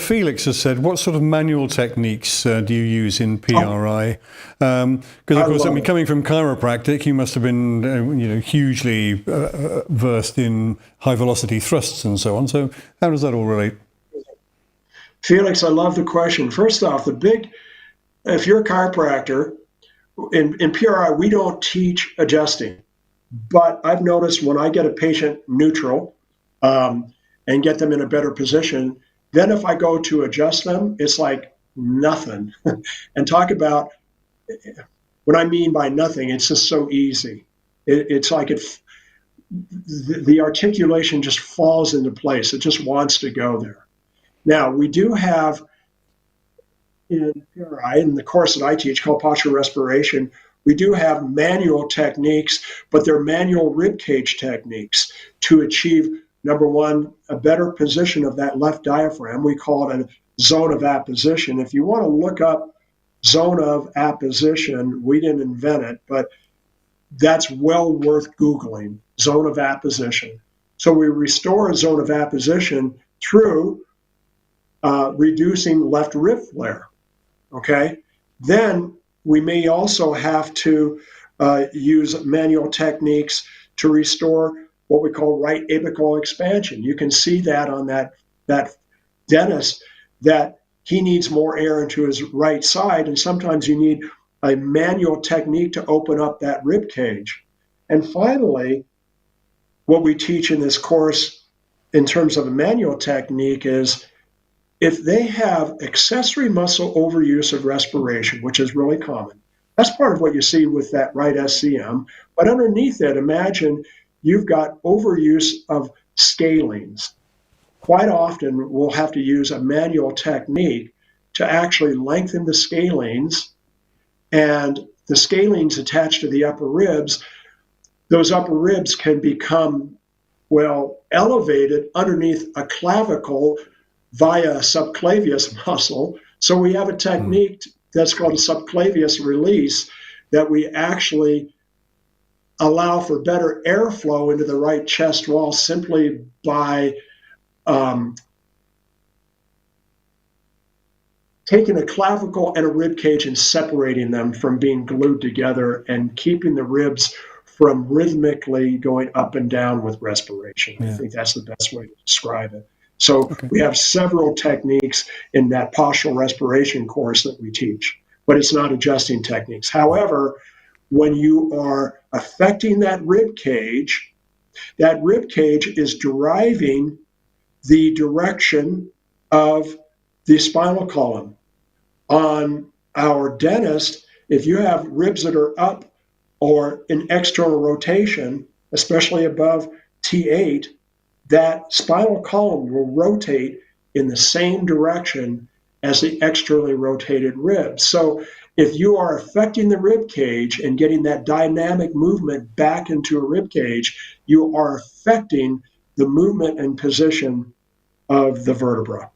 Felix has said, what sort of manual techniques do you use in PRI? Because, of course, I mean, coming from chiropractic, you must have been hugely versed in high-velocity thrusts and so on. So how does that all relate? Felix, I love the question. First off, if you're a chiropractor, in PRI, we don't teach adjusting. But I've noticed when I get a patient neutral and get them in a better position, then if I go to adjust them, it's like nothing. And talk about what I mean by nothing, it's just so easy. It's like the articulation just falls into place. It just wants to go there. Now, we do have in PRI, in the course that I teach called Postural Restoration, we do have manual techniques, but they're manual rib cage techniques to achieve, number one, a better position of that left diaphragm. We call it a zone of apposition. If you want to look up zone of apposition, we didn't invent it, but that's well worth Googling, zone of apposition. So we restore a zone of apposition through reducing left rib flare, okay? Then we may also have to use manual techniques to restore what we call right apical expansion. You can see that on that dentist that he needs more air into his right side, and sometimes you need a manual technique to open up that rib cage. And finally, what we teach in this course in terms of a manual technique is if they have accessory muscle overuse of respiration, which is really common, that's part of what you see with that right SCM. But underneath it, imagine you've got overuse of scalenes. Quite often, we'll have to use a manual technique to actually lengthen the scalenes, and the scalenes attached to the upper ribs, those upper ribs can become, well, elevated underneath a clavicle via subclavius muscle. So we have a technique that's called a subclavius release that we actually allow for better airflow into the right chest wall simply by taking a clavicle and a rib cage and separating them from being glued together and keeping the ribs from rhythmically going up and down with respiration. Yeah. I think that's the best way to describe it. So we have several techniques in that postural respiration course that we teach, but it's not adjusting techniques. However, when you are affecting that rib cage is deriving the direction of the spinal column. On our dentist, if you have ribs that are up or in external rotation, especially above T8, that spinal column will rotate in the same direction as the externally rotated ribs. So if you are affecting the rib cage and getting that dynamic movement back into a rib cage, you are affecting the movement and position of the vertebra.